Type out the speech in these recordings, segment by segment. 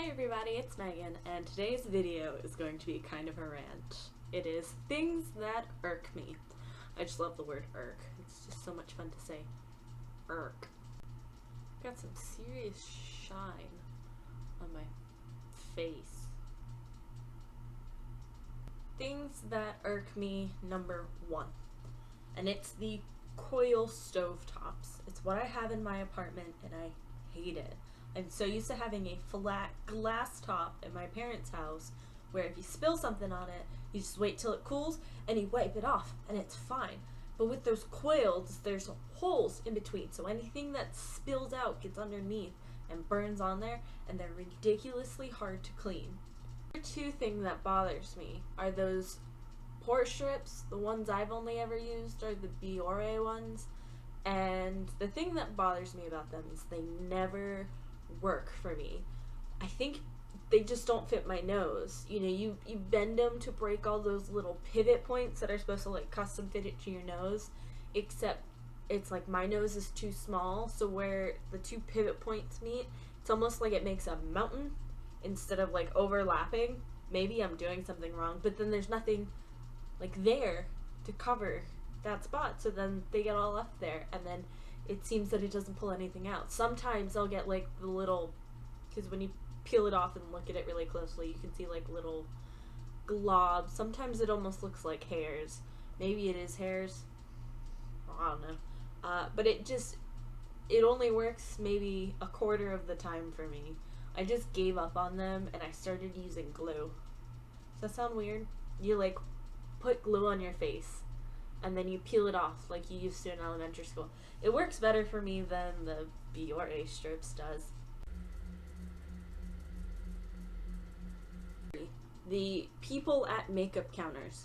Hi everybody, it's Megan, and today's video is going to be kind of a rant. It is things that irk me. I just love the word irk. It's just so much fun to say. Irk. Got some serious shine on my face. Things that irk me, number 1. And it's the coil stovetops. It's what I have in my apartment and I hate it. I'm so used to having a flat glass top at my parents' house where if you spill something on it, you just wait till it cools and you wipe it off and it's fine. But with those coils, there's holes in between, so anything that spills out gets underneath and burns on there, and they're ridiculously hard to clean. The two things that bothers me are those pore strips. The ones I've only ever used are the Biore ones, and the thing that bothers me about them is they never work for me. I think they just don't fit my nose. You know, you bend them to break all those little pivot points that are supposed to like custom fit it to your nose, except it's like my nose is too small, so where the two pivot points meet, it's almost like it makes a mountain instead of like overlapping. Maybe I'm doing something wrong, but then there's nothing like there to cover that spot, so then they get all left there, and then it seems that it doesn't pull anything out. Sometimes I'll get like the little, because when you peel it off and look at it really closely, you can see like little globs. Sometimes it almost looks like hairs. Maybe it is hairs. I don't know. But it only works maybe a quarter of the time for me. I just gave up on them and I started using glue. Does that sound weird? You like put glue on your face and then you peel it off like you used to in elementary school. It works better for me than the Biore strips does. The people at makeup counters.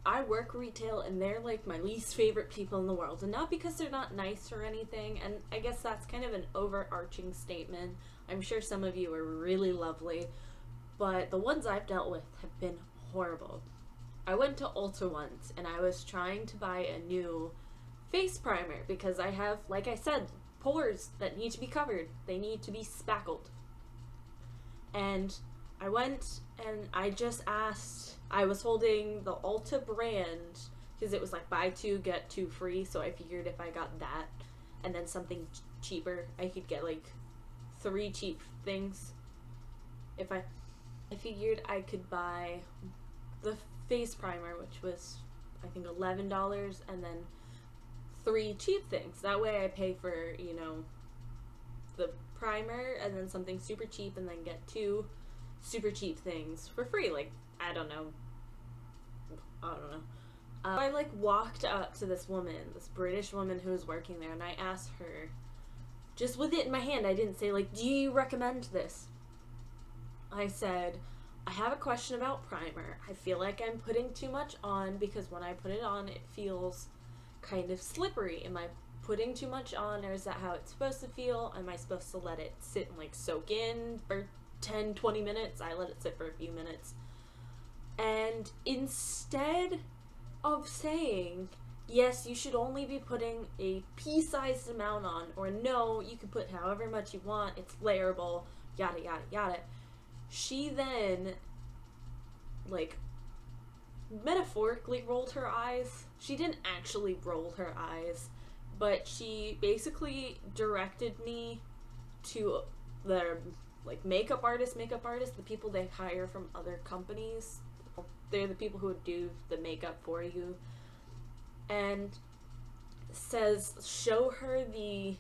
I work retail and they're like my least favorite people in the world, and not because they're not nice or anything, and I guess that's kind of an overarching statement. I'm sure some of you are really lovely, but the ones I've dealt with have been horrible. I went to Ulta once and I was trying to buy a new face primer because I have, like I said, pores that need to be covered. They need to be spackled. And I went and I just asked, I was holding the Ulta brand because it was like buy two, get two free, so I figured if I got that and then something cheaper, I could get like 3 cheap things. I figured I could buy the face primer, which was I think $11, and then 3 cheap things. That way I pay for, you know, the primer and then something super cheap, and then get 2 super cheap things for free. Like, I don't know. I like walked up to this woman, this British woman who was working there, and I asked her, just with it in my hand, I didn't say like, do you recommend this? I said, I have a question about primer. I feel like I'm putting too much on because when I put it on, it feels kind of slippery. Am I putting too much on, or is that how it's supposed to feel? Am I supposed to let it sit and like soak in for 10-20 minutes? I let it sit for a few minutes. And instead of saying, yes, you should only be putting a pea-sized amount on, or no, you can put however much you want, it's layerable, yada yada yada, she then, like, metaphorically rolled her eyes. She didn't actually roll her eyes, but she basically directed me to the, like, makeup artists, the people they hire from other companies. They're the people who would do the makeup for you. And says, show her the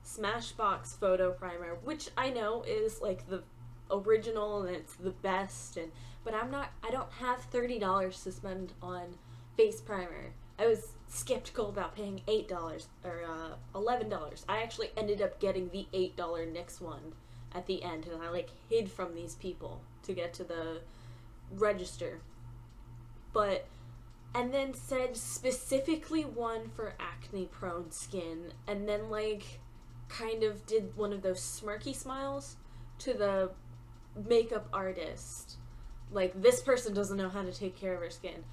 Smashbox photo primer, which I know is, like, the original and it's the best, but I don't have $30 to spend on face primer. I was skeptical about paying $8 or $11. I actually ended up getting the $8 NYX one at the end, and I like hid from these people to get to the register. And then said specifically one for acne prone skin, and then like kind of did one of those smirky smiles to the makeup artist, like, this person doesn't know how to take care of her skin.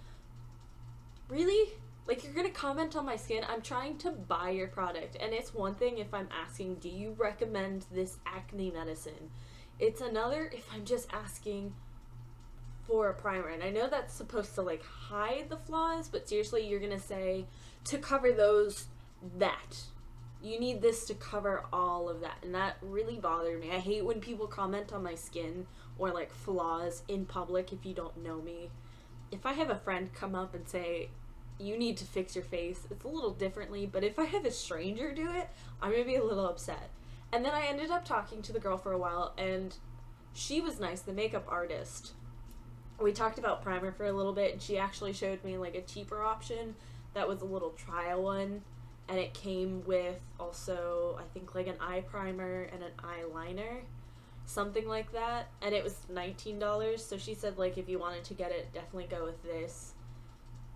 Really? Like, you're gonna comment on my skin? I'm trying to buy your product, and it's one thing if I'm asking, do you recommend this acne medicine? It's another if I'm just asking for a primer. And I know that's supposed to like hide the flaws, but seriously, you're gonna say to cover those, that you need this to cover all of that. And that really bothered me. I hate when people comment on my skin or like flaws in public if you don't know me. If I have a friend come up and say you need to fix your face, it's a little differently, but if I have a stranger do it, I'm gonna be a little upset. And then I ended up talking to the girl for a while, and she was nice, the makeup artist. We talked about primer for a little bit, and she actually showed me like a cheaper option that was a little trial one, and it came with also I think like an eye primer and an eyeliner, something like that, and it was $19. So she said like if you wanted to get it, definitely go with this.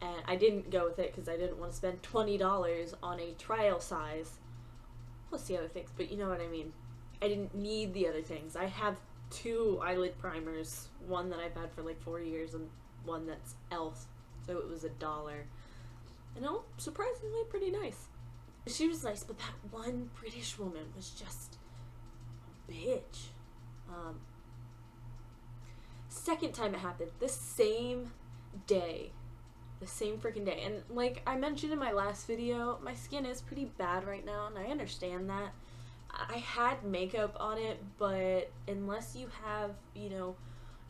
And I didn't go with it because I didn't want to spend $20 on a trial size plus the other things, but you know what I mean. I didn't need the other things. I have 2 eyelid primers, one that I've had for like 4 years and one that's e.l.f. So it was $1. And all surprisingly pretty nice. She was nice, but that one British woman was just a bitch. Second time it happened, the same day. The same freaking day. And like I mentioned in my last video, my skin is pretty bad right now, and I understand that. I had makeup on it, but unless you have, you know,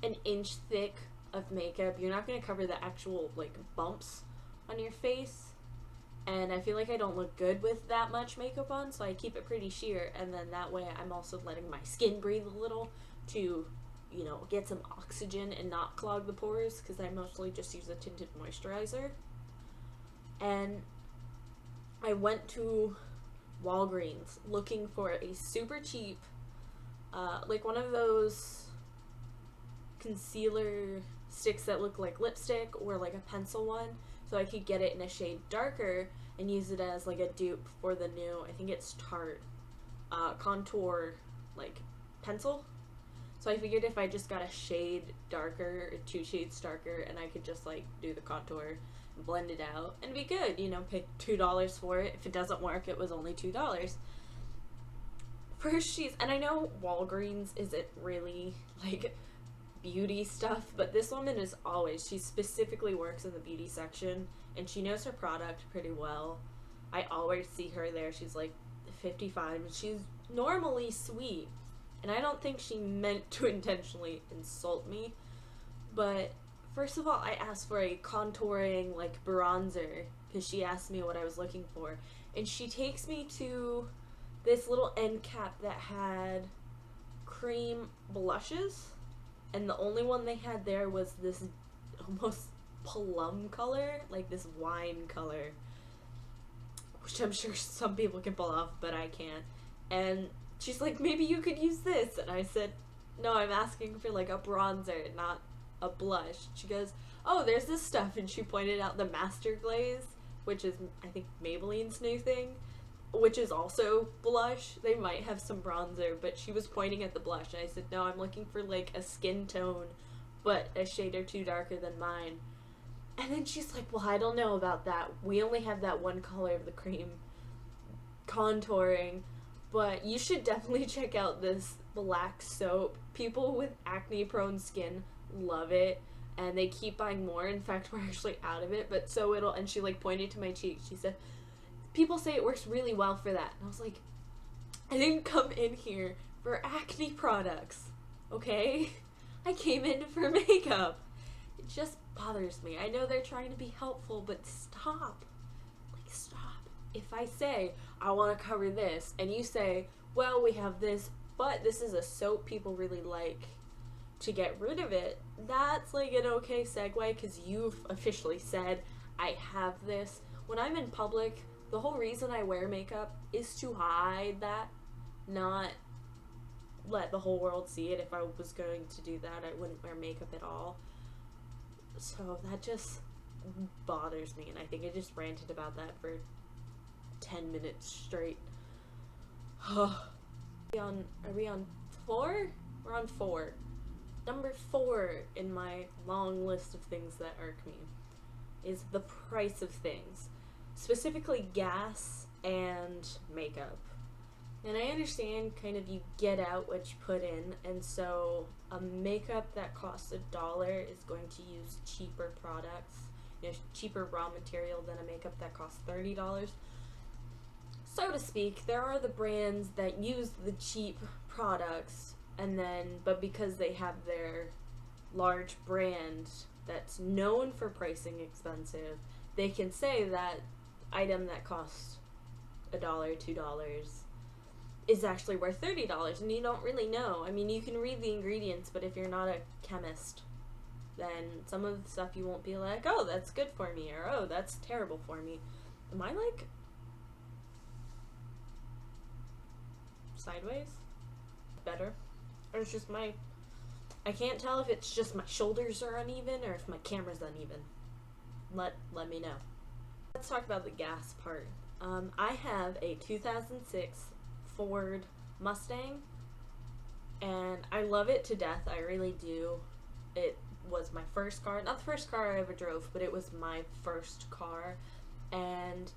an inch thick of makeup, you're not going to cover the actual like bumps on your face. And I feel like I don't look good with that much makeup on, so I keep it pretty sheer, and then that way I'm also letting my skin breathe a little to, you know, get some oxygen and not clog the pores, because I mostly just use a tinted moisturizer. And I went to Walgreens looking for a super cheap, like one of those concealer sticks that look like lipstick or like a pencil one, so I could get it in a shade darker and use it as like a dupe for the new, I think it's Tarte, contour like pencil. So I figured if I just got a shade darker, or 2 shades darker, and I could just like do the contour and blend it out and be good, you know, pay $2 for it. If it doesn't work, it was only $2. First she's, and I know Walgreens isn't really like beauty stuff, but this woman is always, she specifically works in the beauty section, and she knows her product pretty well. I always see her there. She's like 55, and she's normally sweet. And I don't think she meant to intentionally insult me. But first of all, I asked for a contouring like bronzer because she asked me what I was looking for. And she takes me to this little end cap that had cream blushes. And the only one they had there was this almost plum color, like this wine color, which I'm sure some people can pull off, but I can't. And she's like, maybe you could use this. And I said, no, I'm asking for like a bronzer, not a blush. She goes, oh, there's this stuff. And she pointed out the Master Glaze, which is, I think, Maybelline's new thing, which is also blush. They might have some bronzer, but she was pointing at the blush. And I said, no, I'm looking for like a skin tone, but a shade or 2 darker than mine. And then she's like, well, I don't know about that. We only have that one color of the cream contouring. But you should definitely check out this black soap. People with acne-prone skin love it, and they keep buying more. In fact, we're actually out of it, but so it'll, and she like pointed to my cheek. She said, people say it works really well for that. And I was like, I didn't come in here for acne products, okay? I came in for makeup. It just bothers me. I know they're trying to be helpful, but stop. Like, stop. If I say, I want to cover this, and you say, well, we have this, but this is a soap people really like to get rid of it, that's like an okay segue, because you've officially said, I have this. When I'm in public, the whole reason I wear makeup is to hide that, not let the whole world see it. If I was going to do that, I wouldn't wear makeup at all. So that just bothers me, and I think I just ranted about that for 10 minutes straight. Are we on 4? We're on 4. Number 4 in my long list of things that irk me is the price of things, specifically gas and makeup. And I understand kind of you get out what you put in, and so a makeup that costs $1 is going to use cheaper products, cheaper raw material than a makeup that costs $30. So to speak, there are the brands that use the cheap products, but because they have their large brand that's known for pricing expensive, they can say that item that costs $1, $2 is actually worth $30, and you don't really know. I mean, you can read the ingredients, but if you're not a chemist, then some of the stuff you won't be like, oh, that's good for me, or oh, that's terrible for me. Am I like sideways? Better? Or it's just I can't tell if it's just my shoulders are uneven or if my camera's uneven. Let me know. Let's talk about the gas part. I have a 2006 Ford Mustang, and I love it to death. I really do. It was my first car. Not the first car I ever drove, but it was my first car. And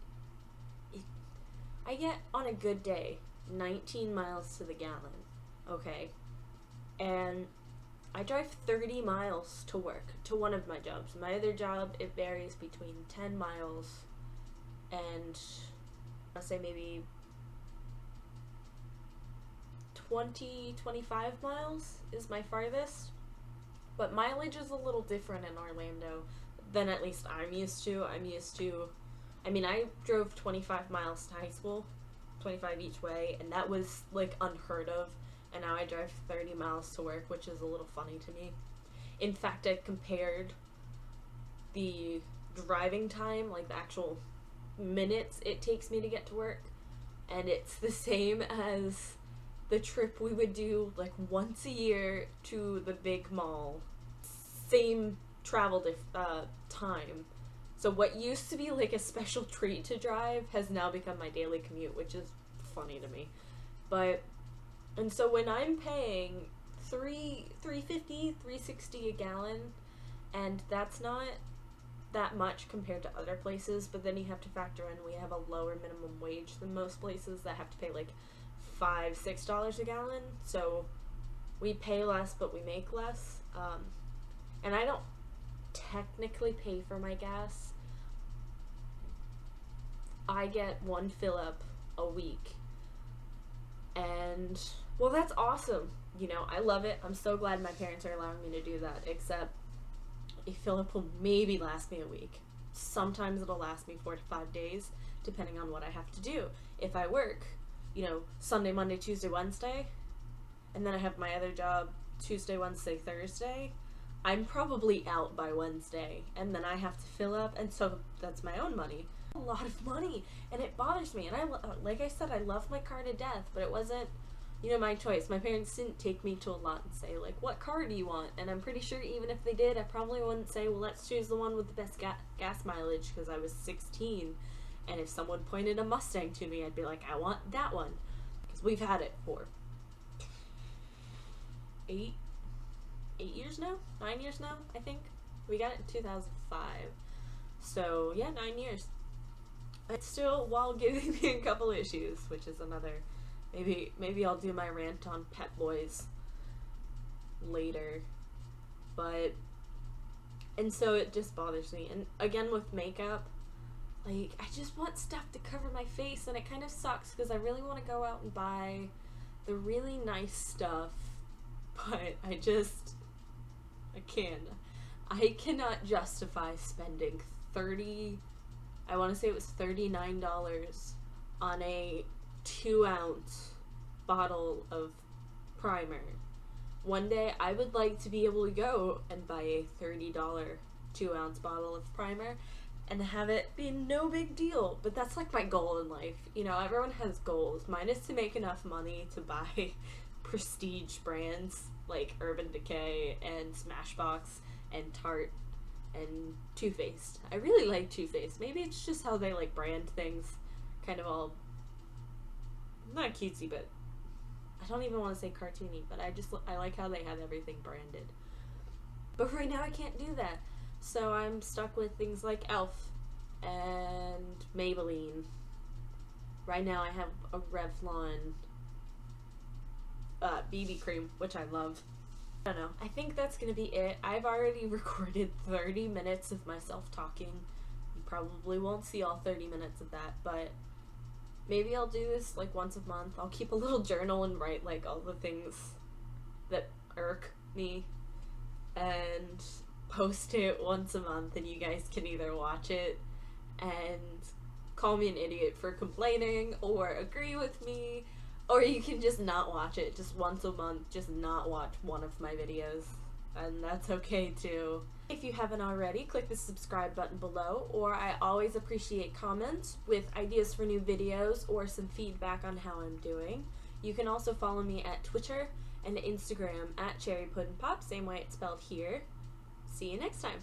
I get, on a good day, 19 miles to the gallon. Okay. And I drive 30 miles to work, to one of my jobs. My other job, it varies between 10 miles and I'll say maybe 25 miles is my farthest. But mileage is a little different in Orlando than at least I'm used to. I drove 25 miles to high school, 25 each way, and that was like unheard of. And now I drive 30 miles to work, which is a little funny to me. In fact, I compared the driving time, like the actual minutes it takes me to get to work, and it's the same as the trip we would do like once a year to the big mall. Same travel time. So what used to be like a special treat to drive has now become my daily commute, which is funny to me. And so when I'm paying $3.50, $3.60 a gallon, and that's not that much compared to other places, but then you have to factor in we have a lower minimum wage than most places that have to pay like $5, $6 a gallon. So we pay less, but we make less. And I don't technically pay for my gas. I get one fill up a week. And, well, that's awesome. I love it. I'm so glad my parents are allowing me to do that, except a fill up will maybe last me a week. Sometimes it'll last me 4 to 5 days, depending on what I have to do. If I work, Sunday, Monday, Tuesday, Wednesday, and then I have my other job Tuesday, Wednesday, Thursday, I'm probably out by Wednesday, and then I have to fill up, and so that's my own money. A lot of money, and it bothers me, and like I said, I love my car to death, but it wasn't, my choice. My parents didn't take me to a lot and say, like, what car do you want? And I'm pretty sure even if they did, I probably wouldn't say, well, let's choose the one with the best gas mileage, because I was 16, and if someone pointed a Mustang to me, I'd be like, I want that one, because we've had it for 8 years now? 9 years now, I think. We got it in 2005. So, yeah, 9 years. It's still, while giving me a couple issues, which is another, maybe I'll do my rant on Pet Boys later. And so it just bothers me. And again, with makeup, like, I just want stuff to cover my face, and it kind of sucks, because I really want to go out and buy the really nice stuff, but I cannot justify spending I want to say it was $39 on a 2-ounce bottle of primer. One day I would like to be able to go and buy a $30 2-ounce bottle of primer and have it be no big deal, but that's like my goal in life. Everyone has goals. Mine is to make enough money to buy prestige brands like Urban Decay and Smashbox and Tarte and Too Faced. I really like Too Faced. Maybe it's just how they like brand things, kind of all not cutesy, but I don't even want to say cartoony, but I like how they have everything branded. But right now I can't do that, so I'm stuck with things like Elf and Maybelline. Right now I have a Revlon BB cream, which I love. I don't know. I think that's gonna be it. I've already recorded 30 minutes of myself talking. You probably won't see all 30 minutes of that, but maybe I'll do this like once a month. I'll keep a little journal and write like all the things that irk me and post it once a month, and you guys can either watch it and call me an idiot for complaining or agree with me, or you can just not watch it. Just once a month, just not watch one of my videos, and that's okay too. If you haven't already, click the subscribe button below, or I always appreciate comments with ideas for new videos or some feedback on how I'm doing. You can also follow me at Twitter and Instagram at cherrypuddinpop, same way it's spelled here. See you next time.